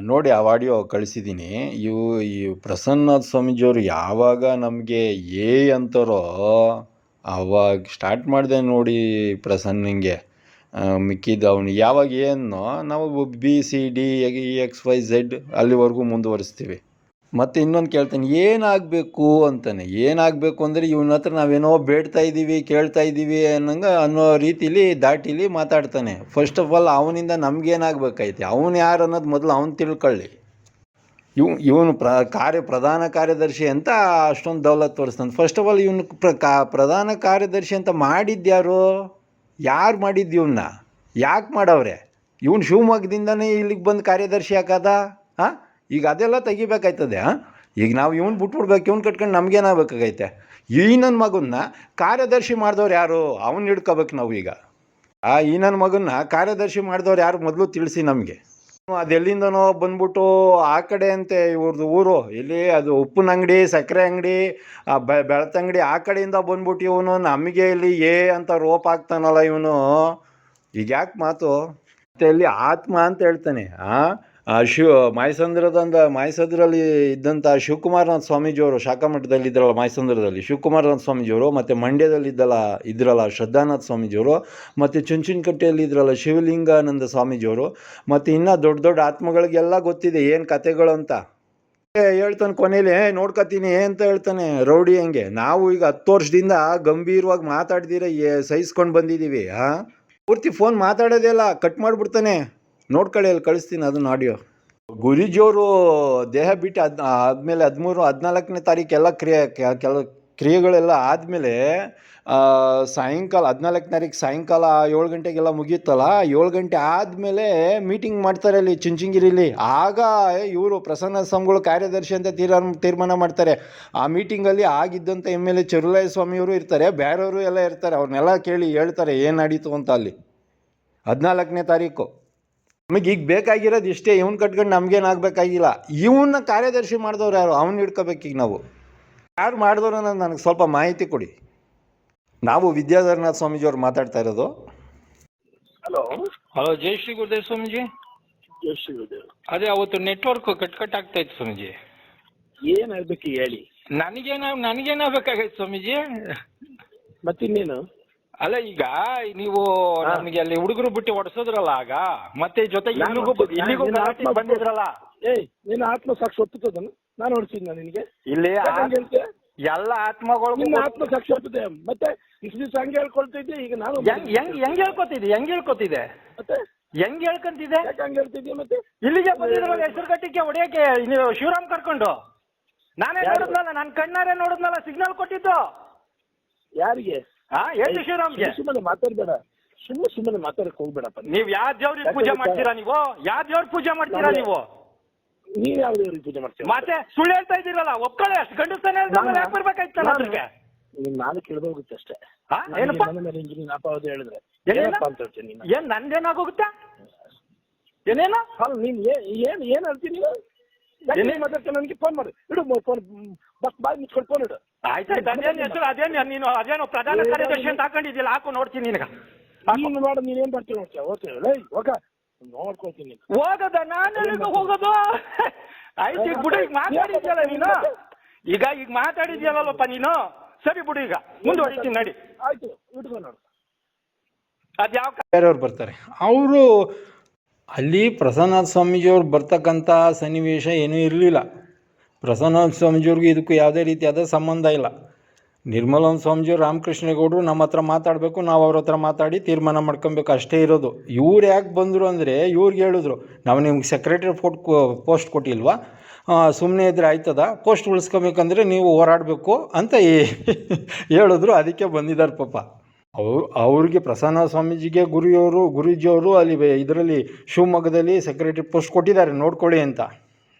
ನೋಡಿ ಆ ಆಡಿಯೋ ಕಳಿಸಿದ್ದೀನಿ. ಈ ಪ್ರಸನ್ನನಾಥ್ ಸ್ವಾಮೀಜಿಯವರು ಯಾವಾಗ ನಮಗೆ ಅಂತಾರೋ ಆವಾಗ ಸ್ಟಾರ್ಟ್ ಮಾಡಿದೆ ನೋಡಿ ಪ್ರಸನ್ನಂಗೆ. ಮಿಕ್ಕಿದ್ದು ಅವನು ಯಾವಾಗ ಏನೋ ನಾವು BCD EXYZ ಅಲ್ಲಿವರೆಗೂ ಮುಂದುವರಿಸ್ತೀವಿ. ಮತ್ತು ಇನ್ನೊಂದು ಕೇಳ್ತಾನೆ, ಏನಾಗಬೇಕು ಅಂತಾನೆ. ಏನಾಗಬೇಕು ಅಂದರೆ ಇವನ ಹತ್ರ ನಾವೇನೋ ಬೇಡ್ತಾ ಇದ್ದೀವಿ, ಕೇಳ್ತಾ ಇದ್ದೀವಿ ಅನ್ನೋ ರೀತಿಲಿ ದಾಟಿಲಿ ಮಾತಾಡ್ತಾನೆ. ಫಸ್ಟ್ ಆಫ್ ಆಲ್ ಅವನಿಂದ ನಮಗೇನಾಗಬೇಕೈತೆ, ಅವನು ಯಾರು ಅನ್ನೋದು ಮೊದಲು ಅವನು ತಿಳ್ಕೊಳ್ಳಿ. ಇವನು ಪ್ರಧಾನ ಕಾರ್ಯದರ್ಶಿ ಅಂತ ಅಷ್ಟೊಂದು ದೌಲತ್ ತೋರಿಸ್ತಾನೆ. ಫಸ್ಟ್ ಆಫ್ ಆಲ್ ಇವನು ಪ್ರಧಾನ ಕಾರ್ಯದರ್ಶಿ ಅಂತ ಮಾಡಿದ್ಯಾರು? ಯಾರು ಮಾಡಿದ್ದು ಇವನ್ನ? ಯಾಕೆ ಮಾಡವ್ರೆ? ಇವನು ಶಿವಮೊಗ್ಗದಿಂದನೇ ಇಲ್ಲಿಗೆ ಬಂದು ಕಾರ್ಯದರ್ಶಿ ಹಾಕದ? ಹಾಂ, ಈಗ ಅದೆಲ್ಲ ತೆಗಿಬೇಕಾಯ್ತದೆ. ಈಗ ನಾವು ಇವನು ಬಿಟ್ಬಿಡ್ಬೇಕು, ಇವನು ಕಟ್ಕೊಂಡು ನಮಗೇನಾಗಬೇಕಾಗೈತೆ? ಈ ನನ್ನ ಮಗನ್ನ ಕಾರ್ಯದರ್ಶಿ ಮಾಡಿದವ್ರು ಯಾರು? ಅವನು ಹಿಡ್ಕೋಬೇಕು ನಾವು ಈಗ. ಈ ನನ್ನ ಮಗನ್ನ ಕಾರ್ಯದರ್ಶಿ ಮಾಡಿದವ್ರು ಯಾರು ಮೊದಲು ತಿಳಿಸಿ ನಮಗೆ. ಅದೆಲ್ಲಿಂದನೋ ಬಂದ್ಬಿಟ್ಟು ಆ ಕಡೆ ಅಂತೆ ಇವ್ರದ್ದು ಊರು, ಎಲ್ಲಿ ಅದು ಉಪ್ಪಿನ ಅಂಗಡಿ, ಸಕ್ಕರೆ ಅಂಗಡಿ, ಬೆಳತಂಗಡಿ, ಆ ಕಡೆಯಿಂದ ಬಂದ್ಬಿಟ್ಟು ಇವನು ನಮಗೆ ಇಲ್ಲಿ ಅಂತ ರೋಪ್ ಆಗ್ತಾನಲ್ಲ ಇವನು. ಈಗ ಯಾಕೆ ಮಾತು? ಮತ್ತು ಇಲ್ಲಿ ಆತ್ಮ ಅಂತ ಹೇಳ್ತಾನೆ. ಮಾಯಸಂದ್ರಲ್ಲಿ ಇದ್ದಂಥ ಶಿವಕುಮಾರನಾಥ ಸ್ವಾಮೀಜಿಯವರು, ಶಾಖಾಮಠದಲ್ಲಿ ಇದ್ರಲ್ಲ ಮಾಯಸಂದ್ರದಲ್ಲಿ ಶಿವಕುಮಾರನಾಥ ಸ್ವಾಮೀಜಿಯವರು, ಮತ್ತು ಮಂಡ್ಯದಲ್ಲಿ ಇದ್ರಲ್ಲ ಶ್ರದ್ಧಾನಾಥ ಸ್ವಾಮೀಜಿಯವರು, ಮತ್ತು ಚುಂಚನಕಟ್ಟೆಯಲ್ಲಿ ಇದ್ರಲ್ಲ ಶಿವಲಿಂಗಾನಂದ ಸ್ವಾಮೀಜಿಯವರು, ಮತ್ತು ಇನ್ನೂ ದೊಡ್ಡ ದೊಡ್ಡ ಆತ್ಮಗಳಿಗೆಲ್ಲ ಗೊತ್ತಿದೆ ಏನು ಕತೆಗಳು ಅಂತ ಹೇಳ್ತಾನೆ. ಕೊನೆಯಲ್ಲಿ ನೋಡ್ಕೊತೀನಿ ಅಂತ ಹೇಳ್ತಾನೆ, ರೌಡಿ ಹಂಗೆ. ನಾವು ಈಗ 10 ವರ್ಷದಿಂದ ಗಂಭೀರವಾಗಿ ಮಾತಾಡ್ದಿರ ಸಹಿಸ್ಕೊಂಡು ಬಂದಿದ್ದೀವಿ. ಪೂರ್ತಿ ಫೋನ್ ಮಾತಾಡೋದೆಲ್ಲ ಕಟ್ ಮಾಡಿಬಿಡ್ತಾನೆ. ನೋಡ್ಕೊಳ್ಳಿ, ಅಲ್ಲಿ ಕಳಿಸ್ತೀನಿ ಅದನ್ನು ಆಡಿಯೋ. ಗುರೂಜಿಯವರು ದೇಹ ಬಿಟ್ಟು ಆದಮೇಲೆ 13-14ನೇ ತಾರೀಕೆಲ್ಲ ಕ್ರಿಯೆಗಳೆಲ್ಲ ಆದಮೇಲೆ ಸಾಯಂಕಾಲ 14ನೇ ತಾರೀಕು ಸಾಯಂಕಾಲ 7 ಗಂಟೆಗೆಲ್ಲ ಮುಗಿಯುತ್ತಲ್ಲ, 7 ಗಂಟೆ ಆದಮೇಲೆ ಮೀಟಿಂಗ್ ಮಾಡ್ತಾರೆ ಅಲ್ಲಿ ಚುಂಚನಗಿರಿಲಿ. ಆಗ ಇವರು ಪ್ರಸನ್ನ ಸ್ವಾಮಿಗಳು ಕಾರ್ಯದರ್ಶಿ ಅಂತ ತೀರ್ಮಾನ ಮಾಡ್ತಾರೆ. ಆ ಮೀಟಿಂಗಲ್ಲಿ ಆಗಿದ್ದಂಥ MLA ಚೆರುಲಯ್ಯ ಸ್ವಾಮಿಯವರು ಇರ್ತಾರೆ, ಬೇರೆಯವರು ಎಲ್ಲ ಇರ್ತಾರೆ. ಅವ್ರನ್ನೆಲ್ಲ ಕೇಳಿ ಹೇಳ್ತಾರೆ ಏನು ನಡೀತು ಅಂತ ಅಲ್ಲಿ 14ನೇ ತಾರೀಕು. ನಮಗೆ ಈಗ ಬೇಕಾಗಿರೋದು ಇಷ್ಟೇ, ಇವ್ನು ಕಟ್ಕೊಂಡು ನಮಗೇನಾಗಬೇಕಾಗಿಲ್ಲ. ಇವನ್ನ ಕಾರ್ಯದರ್ಶಿ ಮಾಡಿದವ್ರು ಯಾರು? ಅವ್ನು ಹಿಡ್ಕೋಬೇಕೀಗ ನಾವು. ಯಾರು ಮಾಡಿದವ್ರು ಅನ್ನೋದು ನನಗೆ ಸ್ವಲ್ಪ ಮಾಹಿತಿ ಕೊಡಿ. ನಾವು ವಿದ್ಯಾಧರನಾಥ ಸ್ವಾಮೀಜಿಯವ್ರು ಮಾತಾಡ್ತಾ ಇರೋದು. ಹಲೋ, ಜೈ ಶ್ರೀ ಗುರುದೇವ್ ಸ್ವಾಮೀಜಿ. ಜೈ ಶ್ರೀ ಗುರುದೇವ್. ಅದೇ ಅವತ್ತು ನೆಟ್ವರ್ಕ್ ಕಟ್ ಆಗ್ತಾ ಇತ್ತು ಸ್ವಾಮೀಜಿ. ಏನಾಗ್ಬೇಕು ಹೇಳಿ. ನನಗೇನಾಗಬೇಕಾಗೈತೆ ಸ್ವಾಮೀಜಿ? ಮತ್ತಿನ್ನೇನು? ಅಲ್ಲ, ಈಗ ನೀವು ನಮಗೆ ಅಲ್ಲಿ ಹುಡುಗರು ಬಿಟ್ಟು ಹೊಡ್ಸೋದ್ರಲ್ಲ, ಆಗ ಮತ್ತೆ ಜೊತೆಗೆ ಇಲ್ಲಿಗೂ ಬಂದಿದ್ರಲ್ಲ. ನೀನು ಆತ್ಮ ಸಾಕ್ಷಿ ಒಪ್ಪುತ್ತದನ್ನು ನಾನು ಹೊಡ್ಸಿದ್ನ ನಿನಗೆ? ಇಲ್ಲಿ ಎಲ್ಲ ಆತ್ಮಗಳು ಆತ್ಮ ಸಾಕ್ಷಿ ಒಪ್ಪುತ್ತೆ. ಮತ್ತೆ ಇಷ್ಟು ದಿವಸ ಹಂಗೆ ಹೇಳ್ಕೊಳ್ತಿದ್ದೆ, ಈಗ ನಾನು ಹೆಂಗ್ ಹೇಳ್ಕೊತಿದೆ ಮತ್ತೆ ಹೆಂಗ್ ಹೇಳ್ಕೊಂತಿದೆ? ಹಂಗೆ ಹೇಳ್ತಿದ್ದೆ. ಮತ್ತೆ ಇಲ್ಲಿಗೆ ಬಂದಿದ್ರಲ್ಲ ಹೆಸರುಗಟ್ಟಿಗೆ ಹೊಡೆಯಕ್ಕೆ ನೀವು ಶಿವರಾಮ್ ಕರ್ಕೊಂಡು. ನಾನೇ ನೋಡಿದ್ನಲ್ಲ, ನನ್ನ ಕಣ್ಣಾರೆ ನೋಡಿದ್ನಲ್ಲ, ಸಿಗ್ನಲ್ ಕೊಟ್ಟಿದ್ದು. ಯಾರಿಗೆ? ಹೇಳಿ ಶಿವರಾಮ್ಗೆ. ಸುಮ್ಮನೆ ಮಾತಾಡ್ಬೇಡ, ಸುಮ್ಮನೆ ಮಾತಾಡಕ್ ಹೋಗ್ಬೇಡಪ್ಪ. ನೀವ್ ಯಾವ ದೇವ್ರಿಗೆ ಪೂಜೆ ಮಾಡ್ತೀರಾ? ನೀವು ಯಾವ ದೇವ್ರ ಪೂಜೆ ಮಾಡ್ತೀರಾ? ನೀವ್ ಯಾವ ದೇವ್ರಿಗೆ ಪೂಜೆ ಮಾಡ್ತೀರಾ? ಮತ್ತೆ ಸುಳ್ಳು ಹೇಳ್ತಾ ಇದ್ದೀರಲ್ಲ, ಒಪ್ಕೊಳ್ಳಿ. ಅಷ್ಟು ಗಂಡಸ್ತಾನೆ ಯಾಕೆ ಬರ್ಬೇಕಾಯ್ತಲ್ಲ ಅದ್ರಿಗೆ? ನಾನು ಕೇಳ್ದೋಗುತ್ತೆ ಅಷ್ಟೇ. ಏನಪ್ಪ ಅಪವಾದ ಹೇಳಿದ್ರೆ ಅಂತ ಹೇಳ್ತೀನಿ. ಏನ್ ನಂದೇನಾಗೋಗುತ್ತೆ? ಏನೇನು ನೀನ್ ಏನ್ ಹೇಳ್ತೀನಿ? ನನಗೆ ಫೋನ್ ಮಾಡಿ ಇಡು, ಫೋನ್ ಬಾಯ್ ಮುಚ್ಕೊಂಡು ಫೋನ್ ಇಡು. ಆಯ್ತಾಯ್ತು. ಅದೇನು ಪ್ರಧಾನ ಕಾರ್ಯದರ್ಶಿ ಅಂತ ಹಾಕೊಂಡಿದ್ದಿಲ್ಲ, ಹಾಕು ನೋಡ್ತೀನಿ ನಿನಗ. ನೀನು ನೋಡ, ನೀನೇನ್ ಬರ್ತೀನಿ ನೋಡ್ತೀಯ? ಹೋಗ, ನೋಡ್ಕೊಳ್ತೀನಿ. ಹೋಗದ? ನಾನು ಹೋಗೋದು? ಆಯ್ತು, ಈಗ ಬಿಡು. ಈಗ ಮಾತಾಡಿದ್ಯಲ್ಲ ನೀನು, ಈಗ ಮಾತಾಡಿದ್ಯಲ್ಲಪ್ಪ ನೀನು. ಸರಿ ಬಿಡು, ಈಗ ಮುಂದುವರಿತೀನಿ ನಡಿ. ಆಯ್ತು, ಇಟ್ಕೊಂಡು ನೋಡು. ಅದ್ಯಾವ ಬೇರೆಯವ್ರು ಬರ್ತಾರೆ. ಅವರು ಅಲ್ಲಿ ಪ್ರಸನ್ನನಾಥ ಸ್ವಾಮೀಜಿಯವ್ರು ಬರ್ತಕ್ಕಂಥ ಸನ್ನಿವೇಶ ಏನೂ ಇರಲಿಲ್ಲ. ಪ್ರಸನ್ನನಾಥ ಸ್ವಾಮೀಜಿಯವ್ರಿಗೂ ಇದಕ್ಕೂ ಯಾವುದೇ ರೀತಿಯಾದ ಸಂಬಂಧ ಇಲ್ಲ. ನಿರ್ಮಲಾನಂದ ಸ್ವಾಮೀಜಿಯವರು, ರಾಮಕೃಷ್ಣೇಗೌಡರು ನಮ್ಮ ಹತ್ರ ಮಾತಾಡಬೇಕು, ನಾವು ಅವ್ರ ಹತ್ರ ಮಾತಾಡಿ ತೀರ್ಮಾನ ಮಾಡ್ಕೊಬೇಕು, ಅಷ್ಟೇ ಇರೋದು. ಇವ್ರು ಯಾಕೆ ಬಂದರು ಅಂದರೆ, ಇವ್ರಿಗೆ ಹೇಳಿದ್ರು, ನಾವು ನಿಮ್ಗೆ ಸೆಕ್ರೆಟರಿ ಪೋಸ್ಟ್ ಕೊಟ್ಟಿಲ್ವಾ, ಸುಮ್ಮನೆ ಇದ್ರೆ ಆಯ್ತದ, ಪೋಸ್ಟ್ ಉಳಿಸ್ಕೊಬೇಕಂದ್ರೆ ನೀವು ಹೋರಾಡಬೇಕು ಅಂತ ಹೇಳಿದ್ರು. ಅದಕ್ಕೆ ಬಂದಿದ್ದಾರೆ ಪಾಪ. ಅವ್ರಿಗೆ ಪ್ರಸನ್ನ ಸ್ವಾಮೀಜಿಗೆ ಗುರೂಜಿಯವರು ಅಲ್ಲಿ ಇದರಲ್ಲಿ ಶಿವಮೊಗ್ಗದಲ್ಲಿ ಸೆಕ್ರೆಟರಿ ಪೋಸ್ಟ್ ಕೊಟ್ಟಿದ್ದಾರೆ, ನೋಡ್ಕೊಳ್ಳಿ ಅಂತ.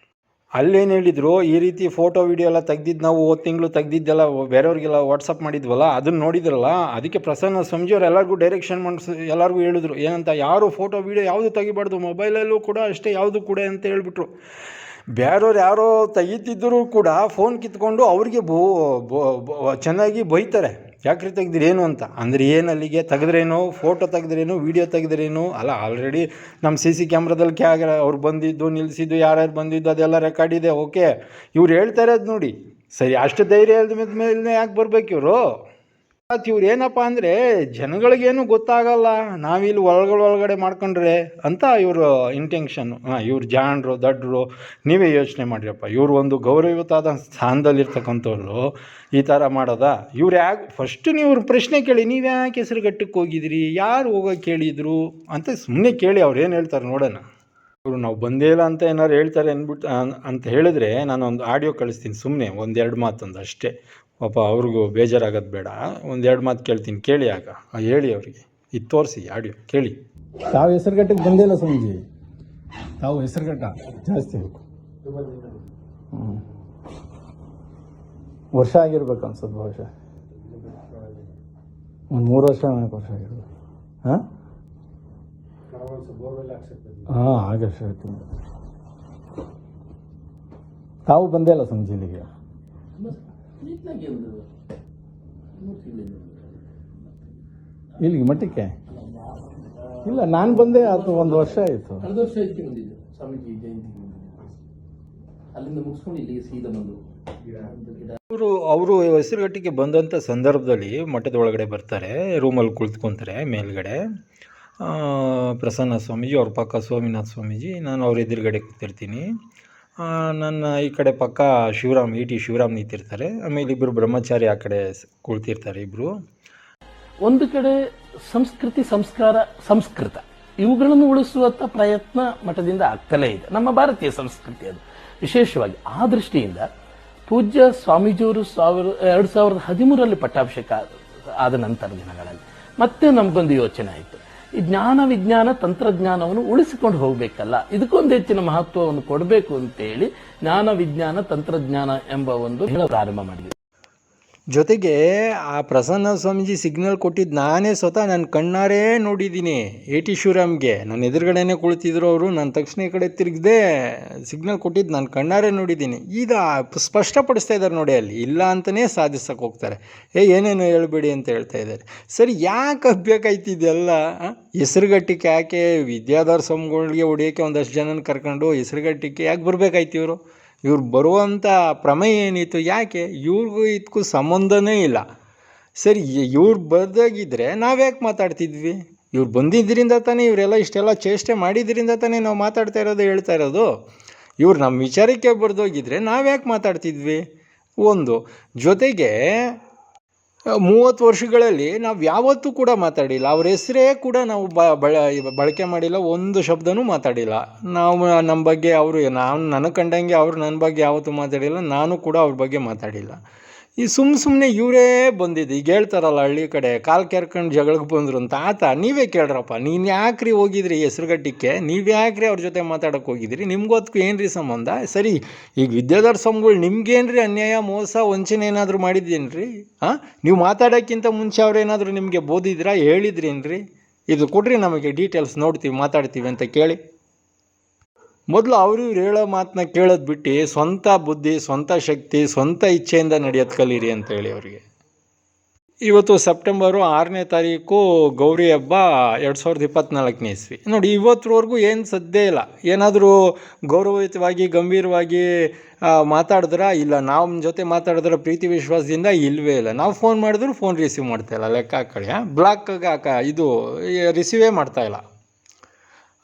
ಅಲ್ಲೇನು ಹೇಳಿದರು, ಈ ರೀತಿ ಫೋಟೋ ವಿಡಿಯೋ ಎಲ್ಲ ತೆಗ್ದಿದ್ದು ನಾವು ಹೋದ ತಿಂಗಳು ತೆಗ್ದಿದ್ದೆಲ್ಲ ಬೇರೆಯವ್ರಿಗೆಲ್ಲ ವಾಟ್ಸಪ್ ಮಾಡಿದ್ವಲ್ಲ, ಅದನ್ನು ನೋಡಿದ್ರಲ್ಲ, ಅದಕ್ಕೆ ಪ್ರಸನ್ನ ಸ್ವಾಮೀಜಿಯವ್ರು ಎಲ್ಲರಿಗೂ ಡೈರೆಕ್ಷನ್ ಎಲ್ಲರಿಗೂ ಹೇಳಿದ್ರು ಏನಂತ, ಯಾರು ಫೋಟೋ ವಿಡಿಯೋ ಯಾವುದು ತೆಗಿಬಾರ್ದು, ಮೊಬೈಲಲ್ಲೂ ಕೂಡ ಅಷ್ಟೇ ಯಾವುದು ಕೂಡ ಅಂತ ಹೇಳ್ಬಿಟ್ರು. ಬೇರೆಯವ್ರು ಯಾರೋ ತೆಗಿತಿದ್ದರೂ ಕೂಡ ಫೋನ್ ಕಿತ್ಕೊಂಡು ಅವ್ರಿಗೆ ಚೆನ್ನಾಗಿ ಬೈತಾರೆ. ಯಾಕ್ರಿ ತೆಗ್ದಿರಿ ಏನು ಅಂತ. ಅಂದರೆ ಏನು ಅಲ್ಲಿಗೆ ತೆಗೆದ್ರೇನು, ಫೋಟೋ ತೆಗೆದ್ರೇನು, ವೀಡಿಯೋ ತೆಗೆದ್ರೇನು ಅಲ್ಲ, ಆಲ್ರೆಡಿ ನಮ್ಮ CC ಕ್ಯಾಮ್ರಾದಲ್ಲಿ ಅವ್ರು ಬಂದಿದ್ದು ನಿಲ್ಲಿಸಿದ್ದು ಯಾರ್ಯಾರು ಬಂದಿದ್ದು ಅದೆಲ್ಲ ರೆಕಾರ್ಡ್ ಇದೆ. ಓಕೆ, ಇವ್ರು ಹೇಳ್ತಾ ಇರೋದು ನೋಡಿ ಸರಿ, ಅಷ್ಟು ಧೈರ್ಯ ಇಲ್ದ ಮೇಲೆ ಯಾಕೆ ಬರ್ಬೇಕು ಇವರು? ಇವ್ರು ಏನಪ್ಪ ಅಂದರೆ ಜನಗಳಿಗೇನು ಗೊತ್ತಾಗಲ್ಲ, ನಾವಿಲ್ಲಿ ಒಳಗಡೆ ಮಾಡ್ಕೊಂಡ್ರೆ ಅಂತ ಇವರು ಇಂಟೆನ್ಷನ್ನು. ಇವ್ರು ಜಾಣರು ದಡ್ಡರು, ನೀವೇ ಯೋಚನೆ ಮಾಡಿರಪ್ಪ. ಇವರು ಒಂದು ಗೌರವಯುತವಾದ ಸ್ಥಾನದಲ್ಲಿರ್ತಕ್ಕಂಥವ್ರು ಈ ಥರ ಮಾಡೋದ? ಇವ್ರು ಯಾಕೆ ಫಸ್ಟ್ ನೀವು ಪ್ರಶ್ನೆ ಕೇಳಿ, ನೀವು ಯಾಕೆ ಹೆಸರುಘಟ್ಟಕ್ಕೆ ಹೋಗಿದ್ರಿ, ಯಾರು ಹೋಗೋಕೆ ಕೇಳಿದ್ರು ಅಂತ ಸುಮ್ಮನೆ ಕೇಳಿ, ಅವ್ರು ಏನು ಹೇಳ್ತಾರೆ ನೋಡೋಣ. ಇವರು ನಾವು ಬಂದೇ ಇಲ್ಲ ಅಂತ ಏನಾರು ಹೇಳ್ತಾರೆ ಅಂತ ಹೇಳಿದ್ರೆ ನಾನೊಂದು ಆಡಿಯೋ ಕಳಿಸ್ತೀನಿ, ಸುಮ್ಮನೆ 1-2 ಮಾತೊಂದು ಅಷ್ಟೇ. ಪಾಪ ಅವ್ರಿಗೂ ಬೇಜಾರಾಗೋದು ಬೇಡ, 1-2 ಮಾತು ಕೇಳ್ತೀನಿ, ಕೇಳಿ. ಆಗ ಹೇಳಿ ಅವರಿಗೆ, ಇದು ತೋರಿಸಿ ಆಡಿಯೋ ಕೇಳಿ. ತಾವು ಹೆಸರುಘಟ್ಟಕ್ಕೆ ಬಂದೇ ಇಲ್ಲ ಸ್ವಾಮೀಜಿ, ತಾವು ಹೆಸರುಘಟ್ಟ ಜಾಸ್ತಿ ಬೇಕು. ವರ್ಷ ಆಗಿರ್ಬೇಕು ಅನ್ಸೋದು, ಬಹುಶಃ ಒಂದು 3 ವರ್ಷ 4 ವರ್ಷ ಆಗಿರ್ಬೇಕು. ಹಾಂ ಆಗಸ್ಟ್ ಆಯ್ತು. ತಾವು ಬಂದೇ ಇಲ್ಲ ಸ್ವಾಮೀಜಿ ಇಲ್ಲಿಗೆ? ಇಲ್ಲಿಗೆ ಮಠಕ್ಕೆ ಇಲ್ಲ, ನಾನು ಬಂದೆ ಅದು 1 ವರ್ಷ ಆಯಿತು. ಕಳೆದ ವರ್ಷ ಇದಕ್ಕೆ ಬಂದಿದ್ದು ಸ್ವಾಮೀಜಿ ಜಯಂತಿಗೆ ಅಲ್ಲಿಂದ ಮುಗಿಸ್ಕೊಂಡು ಇಲ್ಲಿಗೆ ಸೀದಾ ಬಂದು ಅವರು ಹೆಸರುಘಟ್ಟಿಗೆ ಬಂದಂಥ ಸಂದರ್ಭದಲ್ಲಿ ಮಠದ ಒಳಗಡೆ ಬರ್ತಾರೆ, ರೂಮಲ್ಲಿ ಕುಳಿತುಕೊಂತಾರೆ ಮೇಲ್ಗಡೆ. ಪ್ರಸನ್ನ ಸ್ವಾಮೀಜಿ, ಅವ್ರ ಪಕ್ಕ ಸ್ವಾಮಿನಾಥ ಸ್ವಾಮೀಜಿ, ನಾನು ಅವ್ರ ಎದುರುಗಡೆ ಕೂತಿರ್ತೀನಿ. ನನ್ನ ಈ ಕಡೆ ಪಕ್ಕ ಶಿವರಾಮ್, ET ಶಿವರಾಮ್ ನಿಂತಿರ್ತಾರೆ. ಆಮೇಲೆ ಇಬ್ಬರು ಬ್ರಹ್ಮಚಾರಿ ಆ ಕಡೆ ಕುಳಿತಿರ್ತಾರೆ ಇಬ್ಬರು. ಒಂದು ಕಡೆ ಸಂಸ್ಕೃತಿ, ಸಂಸ್ಕಾರ, ಸಂಸ್ಕೃತ ಇವುಗಳನ್ನು ಉಳಿಸುವಂಥ ಪ್ರಯತ್ನ ಮಠದಿಂದ ಆಗ್ತಲೇ ಇದೆ. ನಮ್ಮ ಭಾರತೀಯ ಸಂಸ್ಕೃತಿ ಅದು ವಿಶೇಷವಾಗಿ. ಆ ದೃಷ್ಟಿಯಿಂದ ಪೂಜ್ಯ ಸ್ವಾಮೀಜಿಯವರು 2013ರಲ್ಲಿ ಪಟ್ಟಾಭಿಷೇಕ ಆದ ನಂತರ ದಿನಗಳಲ್ಲಿ ಮತ್ತೆ ನಮಗೊಂದು ಯೋಚನೆ ಆಯಿತು, ಈ ಜ್ಞಾನ ವಿಜ್ಞಾನ ತಂತ್ರಜ್ಞಾನವನ್ನು ಉಳಿಸಿಕೊಂಡು ಹೋಗಬೇಕಲ್ಲ, ಇದಕ್ಕೊಂದು ಹೆಚ್ಚಿನ ಮಹತ್ವವನ್ನು ಕೊಡಬೇಕು ಅಂತೇಳಿ ಜ್ಞಾನ ವಿಜ್ಞಾನ ತಂತ್ರಜ್ಞಾನ ಎಂಬ ಒಂದು ಪ್ರಾರಂಭ ಮಾಡಿದ್ವಿ. ಜೊತೆಗೆ ಆ ಪ್ರಸನ್ನ ಸ್ವಾಮೀಜಿ ಸಿಗ್ನಲ್ ಕೊಟ್ಟಿದ್ದು ನಾನೇ ಸ್ವತಃ ನನ್ನ ಕಣ್ಣಾರೇ ನೋಡಿದ್ದೀನಿ. ET ಶಿವರಾಮ್ಗೆ ನನ್ನ ಎದುರುಗಡೆನೇ ಕುಳಿತಿದ್ರು ಅವರು. ನಾನು ತಕ್ಷಣ ಈ ಕಡೆ ತಿರುಗದೆ ಸಿಗ್ನಲ್ ಕೊಟ್ಟಿದ್ದು ನಾನು ಕಣ್ಣಾರೇ ನೋಡಿದ್ದೀನಿ. ಈಗ ಸ್ಪಷ್ಟಪಡಿಸ್ತಾ ಇದ್ದಾರೆ ನೋಡಿ, ಅಲ್ಲಿ ಇಲ್ಲ ಅಂತಲೇ ಸಾಧಿಸಕ್ಕೆ ಹೋಗ್ತಾರೆ. ಏನೇನು ಹೇಳಬೇಡಿ ಅಂತ ಹೇಳ್ತಾ ಇದ್ದಾರೆ. ಸರಿ, ಯಾಕೆ ಬೇಕಾಯ್ತಿದೆಲ್ಲ? ಹೆಸರುಘಟ್ಟಕ್ಕೆ ಯಾಕೆ ವಿದ್ಯಾಧರ ಸ್ವಾಮಿಗಳಿಗೆ ಹೊಡಿಯೋಕ್ಕೆ ಒಂದಷ್ಟು ಜನನ ಕರ್ಕೊಂಡು ಹೆಸರುಘಟ್ಟಕ್ಕೆ ಯಾಕೆ ಬರಬೇಕಾಯ್ತು ಇವರು? ಇವ್ರು ಬರುವಂಥ ಪ್ರಮೇಯ ಏನಿತ್ತು? ಯಾಕೆ? ಇವ್ರಿಗೂ ಇದಕ್ಕೂ ಸಂಬಂಧನೇ ಇಲ್ಲ. ಸರಿ, ಇವ್ರು ಬರ್ದಾಗಿದ್ದರೆ ನಾವ್ಯಾಕೆ ಮಾತಾಡ್ತಿದ್ವಿ? ಇವ್ರು ಬಂದಿದ್ದರಿಂದ ತಾನೇ ಇವರೆಲ್ಲ ಇಷ್ಟೆಲ್ಲ ಚೇಷ್ಟೆ ಮಾಡಿದ್ರಿಂದ ತಾನೇ ನಾವು ಮಾತಾಡ್ತಾ ಇರೋದು, ಹೇಳ್ತಾ ಇರೋದು. ಇವ್ರು ನಮ್ಮ ವಿಚಾರಕ್ಕೆ ಬರ್ದೋಗಿದ್ರೆ ನಾವ್ಯಾಕೆ ಮಾತಾಡ್ತಿದ್ವಿ? ಒಂದು ಜೊತೆಗೆ 30 ವರ್ಷಗಳಲ್ಲಿ ನಾವು ಯಾವತ್ತೂ ಕೂಡ ಮಾತಾಡಿಲ್ಲ, ಅವ್ರ ಹೆಸರೇ ಕೂಡ ನಾವು ಬಳಕೆ ಮಾಡಿಲ್ಲ, ಒಂದು ಶಬ್ದನೂ ಮಾತಾಡಿಲ್ಲ ನಾವು ನಮ್ಮ ಬಗ್ಗೆ. ನಾನು ನನಗೆ ಕಂಡಂಗೆ ಅವ್ರು ನನ್ನ ಬಗ್ಗೆ ಯಾವತ್ತೂ ಮಾತಾಡಿಲ್ಲ, ನಾನು ಕೂಡ ಅವ್ರ ಬಗ್ಗೆ ಮಾತಾಡಿಲ್ಲ. ಈ ಸುಮ್ಮನೆ ಇವರೇ ಬಂದಿದ್ದು. ಈಗ ಹೇಳ್ತಾರಲ್ಲ ಹಳ್ಳಿ ಕಡೆ, ಕಾಲು ಕೆರ್ಕೊಂಡು ಜಗಳಕ್ಕೆ ಬಂದರು ಅಂತ. ನೀವೇ ಕೇಳ್ರಪ್ಪ, ನೀನು ಯಾಕ್ರಿ ಹೋಗಿದ್ರಿ ಹೆಸರುಘಟ್ಟಕ್ಕೆ? ನೀವು ಯಾಕ್ರಿ ಅವ್ರ ಜೊತೆ ಮಾತಾಡೋಕೆ ಹೋಗಿದ್ರಿ? ನಿಮ್ಗೊತ್ಕು ಏನ್ರಿ ಸಂಬಂಧ? ಸರಿ, ಈಗ ವಿದ್ಯಾಧರ ಸ್ವಾಮಿಗಳು ನಿಮ್ಗೇನ್ರಿ ಅನ್ಯಾಯ, ಮೋಸ, ವಂಚನೆ ಏನಾದರೂ ಮಾಡಿದ್ದೇನ್ರಿ? ನೀವು ಮಾತಾಡೋಕ್ಕಿಂತ ಮುಂಚೆ ಅವ್ರೇನಾದರೂ ನಿಮಗೆ ಬೋಧಿದ್ರಾ, ಹೇಳಿದ್ರೇನ್ರಿ? ಇದು ಕೊಡ್ರಿ ನಮಗೆ ಡೀಟೇಲ್ಸ್, ನೋಡ್ತೀವಿ, ಮಾತಾಡ್ತೀವಿ ಅಂತ ಕೇಳಿ. ಮೊದಲು ಅವರು ಇವ್ರು ಹೇಳೋ ಮಾತನ್ನ ಕೇಳೋದು ಬಿಟ್ಟು ಸ್ವಂತ ಬುದ್ಧಿ, ಸ್ವಂತ ಶಕ್ತಿ, ಸ್ವಂತ ಇಚ್ಛೆಯಿಂದ ನಡೆಯೋದು ಕಲೀರಿ ಅಂತೇಳಿ ಅವರಿಗೆ. ಇವತ್ತು ಸೆಪ್ಟೆಂಬರು 6ನೇ ತಾರೀಕು ಗೌರಿ ಹಬ್ಬ 2024ನೇ ಇಸ್ವಿ. ನೋಡಿ, ಇವತ್ತರವರೆಗೂ ಏನು ಸದ್ದೇ ಇಲ್ಲ. ಏನಾದರೂ ಗೌರವಯುತವಾಗಿ ಗಂಭೀರವಾಗಿ ಮಾತಾಡಿದ್ರೆ ಇಲ್ಲ, ನಮ್ಮ ಜೊತೆ ಮಾತಾಡಿದ್ರೆ ಪ್ರೀತಿ ವಿಶ್ವಾಸದಿಂದ ಇಲ್ಲವೇ ಇಲ್ಲ. ನಾವು ಫೋನ್ ಮಾಡಿದ್ರು ಫೋನ್ ರಿಸೀವ್ ಮಾಡ್ತಾಯಿಲ್ಲ, ಲೆಕ್ಕ ಹಾಕೊಳ್ಳಿ. ಬ್ಲಾಕ್ಗೆ ಇದು ರಿಸೀವೇ ಮಾಡ್ತಾಯಿಲ್ಲ.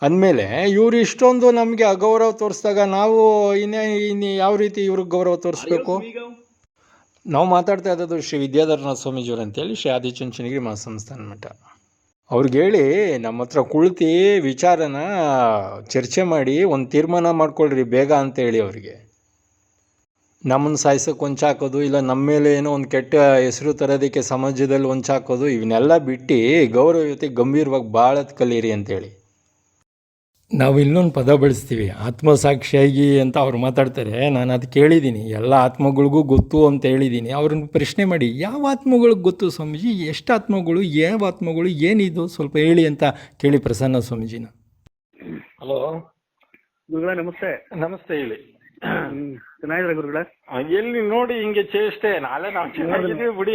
ಅಂದಮೇಲೆ ಇವರು ಇಷ್ಟೊಂದು ನಮಗೆ ಅಗೌರವ ತೋರಿಸಿದಾಗ ನಾವು ಇನ್ನು ಯಾವ ರೀತಿ ಇವ್ರಿಗೆ ಗೌರವ ತೋರಿಸ್ಬೇಕು? ನಾವು ಮಾತಾಡ್ತಾ ಇದ್ದದ್ದು ಶ್ರೀ ವಿದ್ಯಾಧರನಾಥ ಸ್ವಾಮೀಜಿಯವರು ಅಂತೇಳಿ, ಶ್ರೀ ಆದಿಚುಂಚನಗಿರಿ ಮಹಾಸಂಸ್ಥಾನ ಮಠ. ಅವ್ರಿಗೆ ಹೇಳಿ ನಮ್ಮ ಹತ್ರ ಕುಳಿತು ವಿಚಾರನ ಚರ್ಚೆ ಮಾಡಿ ಒಂದು ತೀರ್ಮಾನ ಮಾಡ್ಕೊಳ್ರಿ ಬೇಗ ಅಂತೇಳಿ ಅವ್ರಿಗೆ. ನಮ್ಮನ್ನು ಸಾಯಿಸೋಕೆ ಹೊಂಚಾಕೋದು, ಇಲ್ಲ ನಮ್ಮ ಮೇಲೆ ಏನೋ ಒಂದು ಕೆಟ್ಟ ಹೆಸರು ತರೋದಕ್ಕೆ ಸಮಾಜದಲ್ಲಿ ಹೊಂಚಾಕೋದು, ಇವನ್ನೆಲ್ಲ ಬಿಟ್ಟು ಗೌರವಯುತ ಗಂಭೀರವಾಗಿ ಬಾಳೋದು ಕಲೀರಿ ಅಂತೇಳಿ. ನಾವು ಇನ್ನೊಂದು ಪದ ಬಳಸ್ತೀವಿ, ಆತ್ಮಸಾಕ್ಷಿಯಾಗಿ ಅಂತ ಅವ್ರು ಮಾತಾಡ್ತಾರೆ. ನಾನು ಅದು ಕೇಳಿದ್ದೀನಿ, ಎಲ್ಲ ಆತ್ಮಗಳಿಗೂ ಗೊತ್ತು ಅಂತ ಹೇಳಿದ್ದೀನಿ. ಅವ್ರನ್ನ ಪ್ರಶ್ನೆ ಮಾಡಿ, ಯಾವ ಆತ್ಮಗಳಿಗೆ ಗೊತ್ತು ಸ್ವಾಮೀಜಿ, ಎಷ್ಟು ಆತ್ಮಗಳು, ಯಾವ ಆತ್ಮಗಳು, ಏನಿದು ಸ್ವಲ್ಪ ಹೇಳಿ ಅಂತ ಕೇಳಿ ಪ್ರಸನ್ನ ಸ್ವಾಮೀಜಿನ. ಹಲೋ ಗುರುಗಳೇ, ನಮಸ್ತೆ. ನಮಸ್ತೆ, ಹೇಳಿ. ಚೆನ್ನಾಗಿದ್ರೆ ಗುರುಗಳೇ. ಎಲ್ಲಿ ನೋಡಿ ಹಿಂಗೆ ಚೇಷ್ಟೆ, ನಾಳೆ ನಾವು ಚೆನ್ನಾಗಿದ್ದೀವಿ ಬಿಡಿ.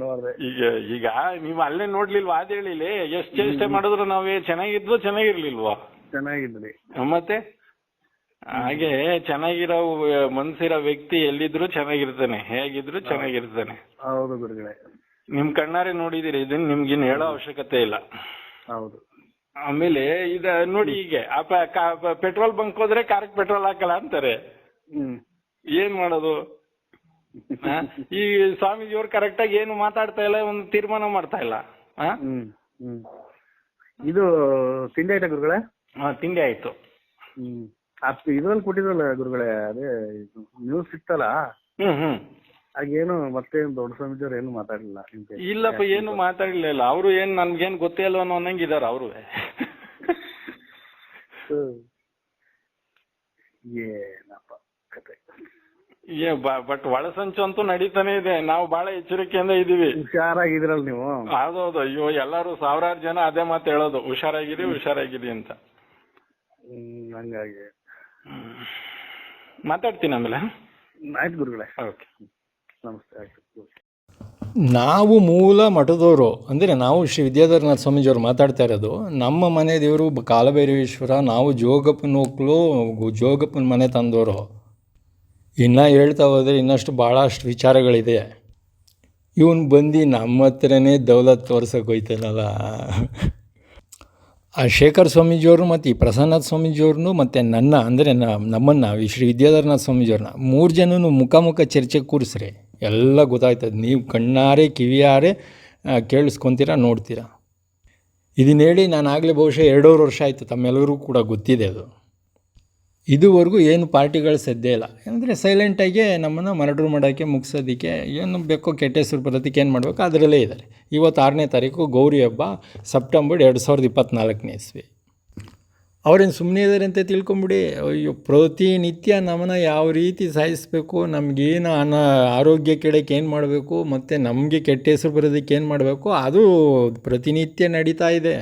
ನೋಡ್ದೆ ಈಗ ಈಗ ನೀವು ಅಲ್ಲೇ ನೋಡ್ಲಿಲ್ವಾ ಅದ್ ಹೇಳಿಲಿ, ಎಷ್ಟ್ ಚೇಷ್ಟೆ ಮಾಡಿದ್ರು ನಾವೇ ಚೆನ್ನಾಗಿದ್ವು ಚೆನ್ನಾಗಿರ್ಲಿಲ್ವಾ? ಚೆನ್ನಾಗಿದ್ರಿ. ಮತ್ತೆ ಹಾಗೆ ಚೆನ್ನಾಗಿರೋ ಮನ್ಸಿರೋ ವ್ಯಕ್ತಿ ಎಲ್ಲಿದ್ರು ಚೆನ್ನಾಗಿರ್ತಾನೆ, ಹೇಗಿದ್ರು ಚೆನ್ನಾಗಿರ್ತಾನೆ. ಹೌದು ಗುರುಗಳೇ. ನಿಮ್ ಕಣ್ಣಾರೆ ನೋಡಿದಿರಿ, ಇದನ್ನ ನಿಮ್ಗಿನ್ ಹೇಳೋ ಅವಶ್ಯಕತೆ ಇಲ್ಲ. ಹೌದು. ಆಮೇಲೆ ಇದ ನೋಡಿ, ಹೀಗೆ ಪೆಟ್ರೋಲ್ ಬಂಕ್ ಹೋದ್ರೆ ಕಾರ್ಗೆ ಪೆಟ್ರೋಲ್ ಹಾಕಲ್ಲ ಅಂತಾರೆ. ಏನ್ ಮಾಡೋದು? ಈ ಸ್ವಾಮೀಜಿಯವ್ರು ಕರೆಕ್ಟ್ ಆಗಿ ಏನು ಮಾತಾಡ್ತಾ ಇಲ್ಲ, ಒಂದು ತೀರ್ಮಾನ ಮಾಡ್ತಾ ಇಲ್ಲ. ಇದು ತಿಂಡಿ ಆಯ್ತಾ ಗುರುಗಳೇ? ತಿಂಡಿ ಆಯ್ತು. ಇದ್ರಲ್ಲಿ ಕೊಟ್ಟಿದ್ರಲ್ಲ ಗುರುಗಳೇ, ಅದೇ ನ್ಯೂಸ್ ಸಿಕ್ತಲ್ಲ, ಹಾಗೇನು ಮತ್ತೆ ದೊಡ್ಡ ಸ್ವಾಮೀಜಿಯವ್ರು ಏನು ಮಾತಾಡಲಿಲ್ಲ. ಇಲ್ಲಪ್ಪ, ಏನು ಮಾತಾಡ್ಲಿಲ್ಲ ಅವರು. ಏನ್ ನನ್ಗೇನ್ ಗೊತ್ತೇ ಅಲ್ವ ಅನ್ನಂಗಿದಾರ ಅವರು. ಏನಪ್ಪ ಕತೆ. ಬಟ್ ಒಳಸಂಚು ಅಂತೂ ನಡೀತಾನೆ ಇದೆ. ನಾವು ಬಹಳ ಎಚ್ಚರಿಕೆಯಿಂದ ಇದೀವಿ. ಹುಷಾರಾಗಿದ್ರಲ್ಲ ನೀವು? ಹೌದೌದು. ಅಯ್ಯೋ, ಎಲ್ಲಾರು ಸಾವಿರಾರು ಜನ ಅದೇ ಮಾತು ಹೇಳೋದು, ಹುಷಾರಾಗಿರಿ ಹುಷಾರಾಗಿರಿ ಅಂತ. ಹಂಗಾಗಿ ಮಾತಾಡ್ತೀನಿ ಆಮೇಲೆ. ಆಯ್ತು ಗುರುಗಳೇ. ಓಕೆ, ನಮಸ್ತೆ. ಆಯ್ತು. ನಾವು ಮೂಲ ಮಠದವರು ಅಂದರೆ ನಾವು ಶ್ರೀ ವಿದ್ಯಾಧರನಾಥ ಸ್ವಾಮೀಜಿಯವರು ಮಾತಾಡ್ತಾ ಇರೋದು. ನಮ್ಮ ಮನೆ ದೇವರು ಕಾಲಭೈರವೇಶ್ವರ. ನಾವು ಜೋಗಪ್ಪನ ಹೋಗ್ಲು ಜೋಗಪ್ಪನ ಮನೆ ತಂದವರು. ಇನ್ನೂ ಹೇಳ್ತಾ ಹೋದರೆ ಇನ್ನಷ್ಟು ಭಾಳಷ್ಟು ವಿಚಾರಗಳಿದೆ. ಇವನು ಬಂದು ನಮ್ಮ ಹತ್ರನೇ ದೌಲತ್ ತೋರ್ಸೋಕೆ ಹೋಯ್ತಾನಲ್ಲ. ಆ ಶೇಖರ್ ಸ್ವಾಮೀಜಿಯವರು ಮತ್ತು ಈ ಪ್ರಸನ್ನನಾಥ ಸ್ವಾಮೀಜಿಯವ್ರನ್ನೂ ಮತ್ತು ನನ್ನ ಅಂದರೆ ನಮ್ಮನ್ನು ಶ್ರೀ ವಿದ್ಯಾಧರನಾಥ ಸ್ವಾಮೀಜಿಯವ್ರನ್ನ 3 ಜನನು ಮುಖಾಮುಖ ಚರ್ಚೆಗೆ ಕೂರಿಸ್ರಿ, ಎಲ್ಲ ಗೊತ್ತಾಯ್ತದೆ. ನೀವು ಕಣ್ಣಾರೆ ಕಿವಿಯಾರೆ ಕೇಳಿಸ್ಕೊತೀರಾ, ನೋಡ್ತೀರಾ. ಇದನ್ನ ಹೇಳಿ ನಾನು ಆಗಲೇ ಬಹುಶಃ 2.5 ವರ್ಷ ಆಯಿತು, ತಮ್ಮೆಲ್ಲರಿಗೂ ಕೂಡ ಗೊತ್ತಿದೆ ಅದು. ಇದುವರೆಗೂ ಏನು ಪಾರ್ಟಿಗಳು ಸದ್ಯ ಇಲ್ಲ. ಅಂದರೆ ಸೈಲೆಂಟಾಗಿ ನಮ್ಮನ್ನು ಮರ್ಡ್ರ್ ಮಾಡೋಕ್ಕೆ ಮುಗಿಸೋದಕ್ಕೆ ಏನು ಬೇಕೋ, ಕೆಟ್ಟ ಹೆಸರು ಬರೋದಕ್ಕೆ ಏನು ಮಾಡಬೇಕು ಅದರಲ್ಲೇ ಇದ್ದಾರೆ. ಇವತ್ತು 6ನೇ ತಾರೀಕು ಗೌರಿ ಹಬ್ಬ, ಸೆಪ್ಟೆಂಬರ್ 2024ನೇ ಇಸ್ವಿ. ಅವ್ರೇನು ಸುಮ್ಮನೆ ಇದ್ದಾರೆ ಅಂತ ತಿಳ್ಕೊಂಬಿಡಿ. ಅಯ್ಯೋ, ಪ್ರತಿನಿತ್ಯ ನಮ್ಮನ್ನು ಯಾವ ರೀತಿ ಸಾಯಿಸಬೇಕು, ನಮಗೇನು ಆರೋಗ್ಯ ಕೆಡಕ್ಕೆ ಏನು ಮಾಡಬೇಕು, ಮತ್ತು ನಮಗೆ ಕೆಟ್ಟ ಹೆಸರು ಬರೋದಕ್ಕೆ ಏನು ಮಾಡಬೇಕು, ಅದು ಪ್ರತಿನಿತ್ಯ ನಡೀತಾ ಇದೆ.